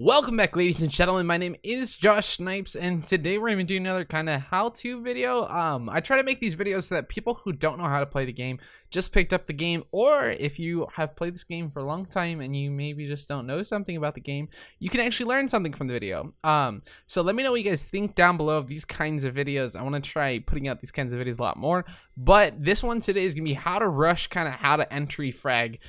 Welcome back, ladies and gentlemen. My name is Josh Snipes, and today we're going to do another kind of how-to video. I try to make these videos so that people who don't know how to play the game just picked up the game, or if you have played this game for a long time and you maybe just don't know something about the game, you can actually learn something from the video. So let me know what you guys think down below of these kinds of videos. I want to try putting out these kinds of videos a lot more, but this one today is going to be how to rush, kind of how to entry frag.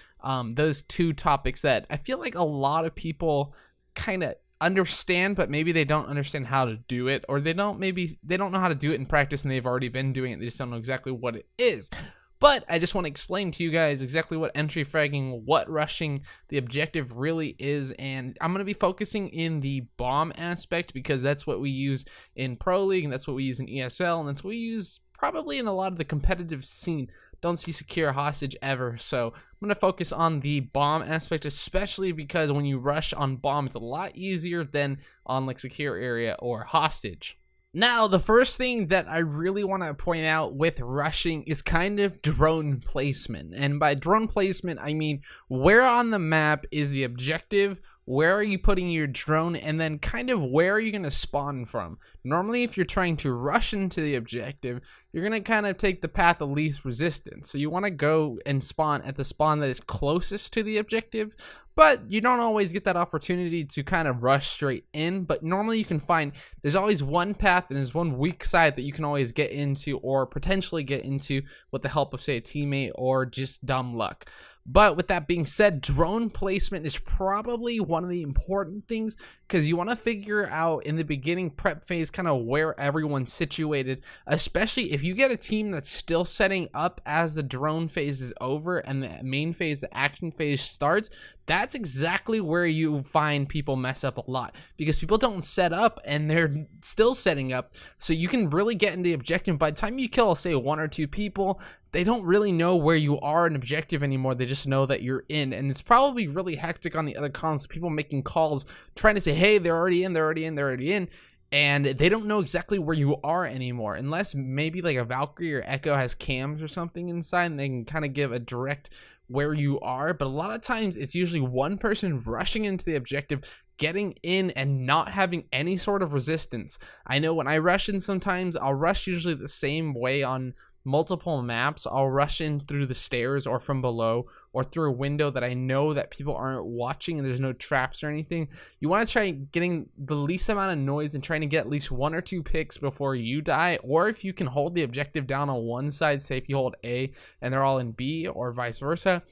Those two topics that I feel like a lot of people kind of understand, but maybe they don't understand how to do it, or they don't know how to do it in practice and they've already been doing it. They just don't know exactly what it is. But I just want to explain to you guys exactly what entry fragging, what rushing the objective really is, and I'm going to be focusing in the bomb aspect because that's what we use in Pro League, and that's what we use in ESL, and that's what we use probably in a lot of the competitive scene. Don't see secure hostage ever, so I'm going to focus on the bomb aspect, especially because when you rush on bomb, it's a lot easier than on like secure area or hostage. Now, the first thing that I really want to point out with rushing is kind of drone placement. And by drone placement, I mean where on the map is the objective, where are you putting your drone, and then kind of where are you going to spawn from. Normally, if you're trying to rush into the objective, you're going to kind of take the path of least resistance. So you want to go and spawn at the spawn that is closest to the objective, but you don't always get that opportunity to kind of rush straight in. But normally you can find there's always one path and there's one weak side that you can always get into, or potentially get into with the help of, say, a teammate or just dumb luck. But with that being said, drone placement is probably one of the important things, because you want to figure out in the beginning prep phase kind of where everyone's situated, especially if you get a team that's still setting up as the drone phase is over and the main phase, the action phase starts. That's exactly where you find people mess up a lot, because people don't set up and they're still setting up. So you can really get into the objective. By the time you kill, say, one or two people, they don't really know where you are in objective anymore. They just know that you're in, and it's probably really hectic on the other comms. People making calls trying to say, hey, they're already in, they're already in, they're already in, and they don't know exactly where you are anymore, unless maybe like a Valkyrie or Echo has cams or something inside and they can kind of give a direct where you are. But a lot of times it's usually one person rushing into the objective, getting in, and not having any sort of resistance. I know when I rush in, sometimes I'll rush usually the same way on multiple maps. I'll rush in through the stairs or from below or through a window that I know that people aren't watching and there's no traps or anything. You want to try getting the least amount of noise and trying to get at least one or two picks before you die. Or if you can hold the objective down on one side, say if you hold A and they're all in B, or vice versa,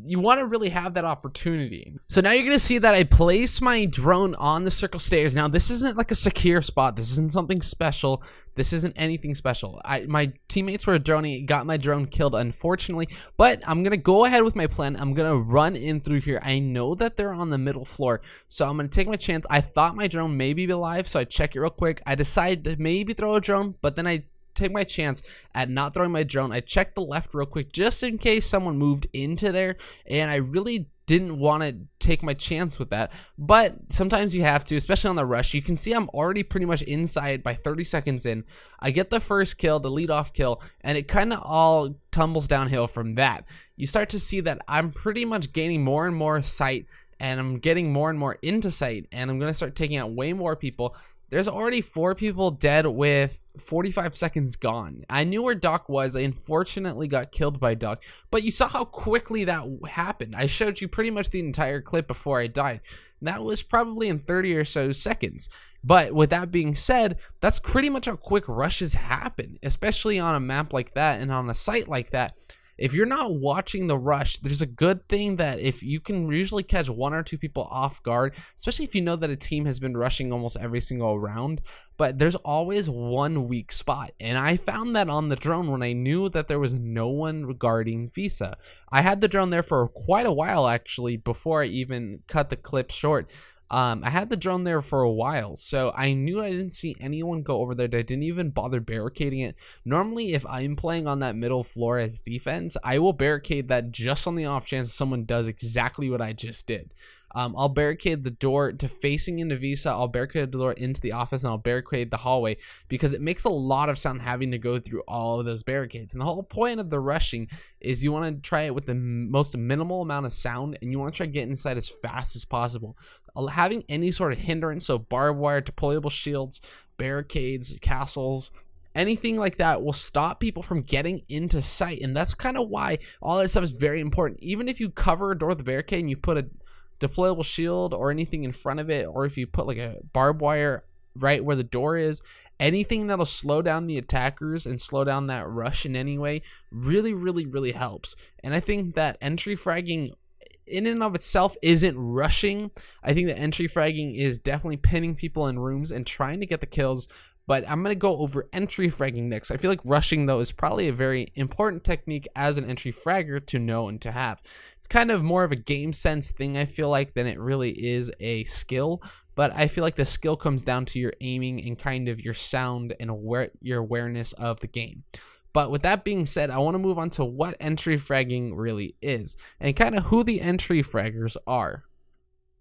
you want to really have that opportunity. So now you're going to see that I placed my drone on the circle stairs. Now this isn't like a secure spot. This isn't something special. This isn't anything special. My teammates were droning, got my drone killed, unfortunately, but I'm going to go ahead with my plan. I'm going to run in through here. I know that they're on the middle floor, so I'm going to take my chance. I thought my drone may be alive, so I check it real quick. I decided to maybe throw a drone, but then I take my chance at not throwing my drone. I checked the left real quick just in case someone moved into there, and I really didn't want to take my chance with that, but sometimes you have to, especially on the rush. You can see I'm already pretty much inside by 30 seconds in. I get the first kill, the lead-off kill, and it kind of all tumbles downhill from that. You start to see that I'm pretty much gaining more and more sight, and I'm getting more and more into sight, and I'm going to start taking out way more people. There's already 4 people dead with 45 seconds gone. I knew where Doc was. I unfortunately got killed by Doc, but you saw how quickly that happened. I showed you pretty much the entire clip before I died. That was probably in 30 or so seconds. But with that being said, that's pretty much how quick rushes happen, especially on a map like that and on a site like that. If you're not watching the rush, there's a good thing that if you can usually catch 1 or 2 people off guard, especially if you know that a team has been rushing almost every single round, but there's always one weak spot. And I found that on the drone when I knew that there was no one regarding Visa. I had the drone there for quite a while, actually, before I even cut the clip short. I had the drone there for a while, so I knew I didn't see anyone go over there. I didn't even bother barricading it. Normally, if I'm playing on that middle floor as defense, I will barricade that just on the off chance someone does exactly what I just did. I'll barricade the door to facing into Visa. I'll barricade the door into the office, and I'll barricade the hallway because it makes a lot of sound having to go through all of those barricades. And the whole point of the rushing is you want to try it with the most minimal amount of sound, and you want to try to get inside as fast as possible. Having any sort of hindrance, so barbed wire, deployable shields, barricades, castles, anything like that will stop people from getting into sight. And that's kind of why all that stuff is very important. Even if you cover a door with a barricade and you put a deployable shield or anything in front of it, or if you put like a barbed wire right where the door is, anything that'll slow down the attackers and slow down that rush in any way really helps. And I think that entry fragging in and of itself isn't rushing. I think that entry fragging is definitely pinning people in rooms and trying to get the kills. But I'm going to go over entry fragging next. I feel like rushing, though, is probably a very important technique as an entry fragger to know and to have. It's kind of more of a game sense thing, I feel like, than it really is a skill. But I feel like the skill comes down to your aiming and kind of your sound and your awareness of the game. But with that being said, I want to move on to what entry fragging really is and kind of who the entry fraggers are.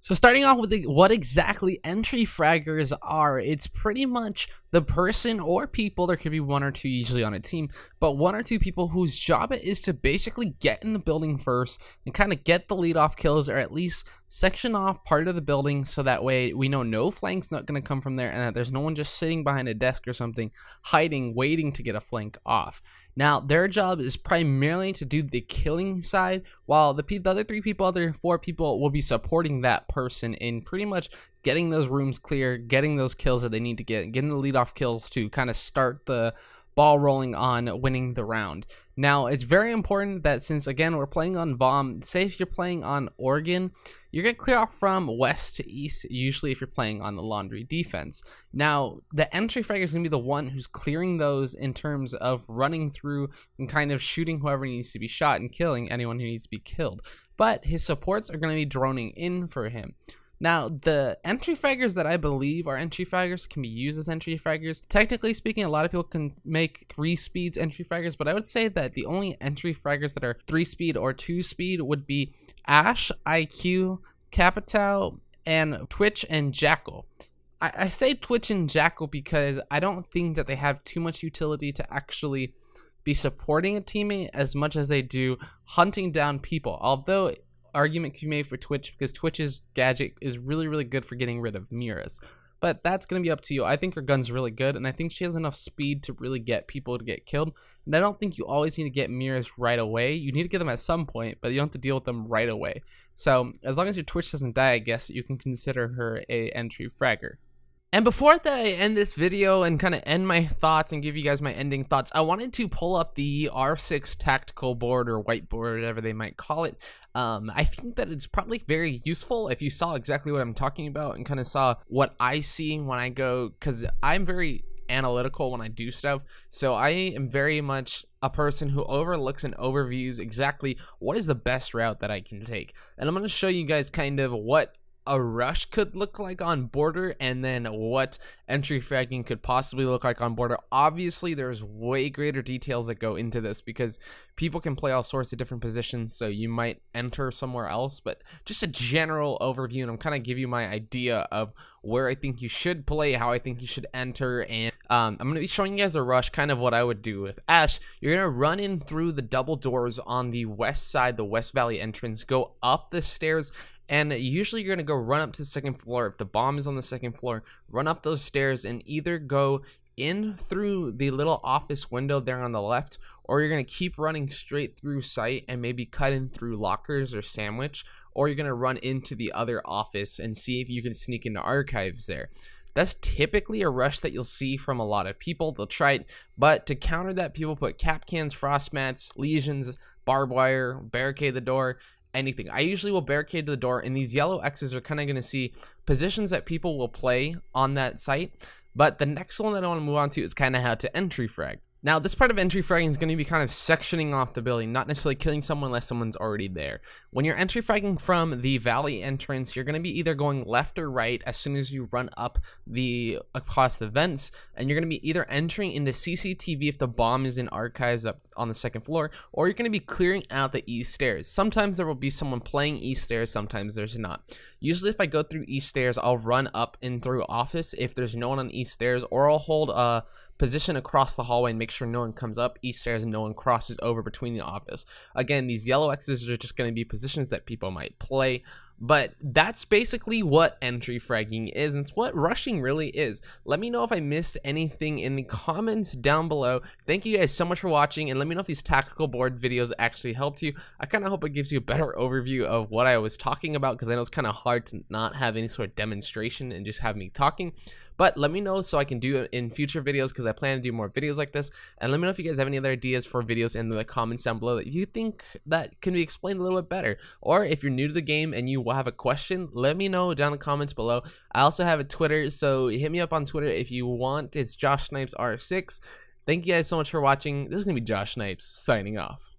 So starting off with what exactly entry fraggers are, it's pretty much the person or people, there could be one or two usually on a team, but one or two people whose job it is to basically get in the building first and kind of get the lead off kills, or at least section off part of the building, so that way we know no flank's not going to come from there and that there's no one just sitting behind a desk or something hiding waiting to get a flank off. Now, their job is primarily to do the killing side, while the other other four people will be supporting that person in pretty much getting those rooms clear, getting those kills that they need to get, getting the lead-off kills to kind of start the ball rolling on winning the round. Now, it's very important that since, again, we're playing on bomb, say if you're playing on Oregon, you're going to clear off from west to east, usually if you're playing on the laundry defense. Now, the entry fragger is going to be the one who's clearing those in terms of running through and kind of shooting whoever needs to be shot and killing anyone who needs to be killed. But his supports are going to be droning in for him. Now, the entry fraggers that I believe are entry fraggers can be used as entry fraggers. Technically speaking, a lot of people can make 3 speeds entry fraggers, but I would say that the only entry fraggers that are 3 speed or 2 speed would be Ash, IQ, Capitao, and Twitch and Jackal. I say Twitch and Jackal because I don't think that they have too much utility to actually be supporting a teammate as much as they do hunting down people. Although argument can be made for Twitch because Twitch's gadget is really good for getting rid of mirrors, but that's going to be up to you. I think her gun's really good, and I think she has enough speed to really get people to get killed, and I don't think you always need to get mirrors right away. You need to get them at some point, but you don't have to deal with them right away. So as long as your Twitch doesn't die, I guess you can consider her a entry fragger. And before that I end this video and kind of end my thoughts and give you guys my ending thoughts, I wanted to pull up the R6 tactical board or whiteboard, whatever they might call it. I think that it's probably very useful if you saw exactly what I'm talking about and kind of saw what I see when I go, because I'm very analytical when I do stuff. So I am very much a person who overlooks and overviews exactly what is the best route that I can take. And I'm going to show you guys kind of what a rush could look like on border, and then what entry fragging could possibly look like on border. Obviously there's way greater details that go into this because people can play all sorts of different positions, so you might enter somewhere else, but just a general overview, and I'm kind of give you my idea of where I think you should play, how I think you should enter. And I'm going to be showing you guys a rush, kind of what I would do with Ash. You're going to run in through the double doors on the west side, the West Valley entrance, go up the stairs, and usually you're going to go run up to the second floor. If the bomb is on the second floor, run up those stairs and either go in through the little office window there on the left, or you're going to keep running straight through site and maybe cut in through lockers or sandwich, or you're going to run into the other office and see if you can sneak into archives there. That's typically a rush that you'll see from a lot of people. They'll try it, but to counter that, people put cap cans, frost mats, lesions, barbed wire, barricade the door, anything. I usually will barricade the door, and these yellow X's are kind of going to see positions that people will play on that site. But the next one that I want to move on to is kind of how to entry frag. Now, this part of entry fragging is going to be kind of sectioning off the building, not necessarily killing someone unless someone's already there. When you're entry fragging from the valley entrance, you're going to be either going left or right as soon as you run up across the vents, and you're going to be either entering into CCTV if the bomb is in archives up on the second floor, or you're going to be clearing out the east stairs. Sometimes there will be someone playing east stairs, sometimes there's not. Usually if I go through east stairs, I'll run up and through office if there's no one on east stairs, or I'll hold a position across the hallway and make sure no one comes up east stairs and no one crosses over between the office. Again, these yellow X's are just going to be positions that people might play, but that's basically what entry fragging is, and it's what rushing really is. Let me know if I missed anything in the comments down below. Thank you guys so much for watching, and let me know if these tactical board videos actually helped you. I kind of hope it gives you a better overview of what I was talking about, because I know it's kind of hard to not have any sort of demonstration and just have me talking. But let me know so I can do it in future videos, because I plan to do more videos like this. And let me know if you guys have any other ideas for videos in the comments down below that you think that can be explained a little bit better. Or if you're new to the game and you have a question, let me know down in the comments below. I also have a Twitter, so hit me up on Twitter if you want. It's Josh Snipes R6. Thank you guys so much for watching. This is going to be Josh Snipes signing off.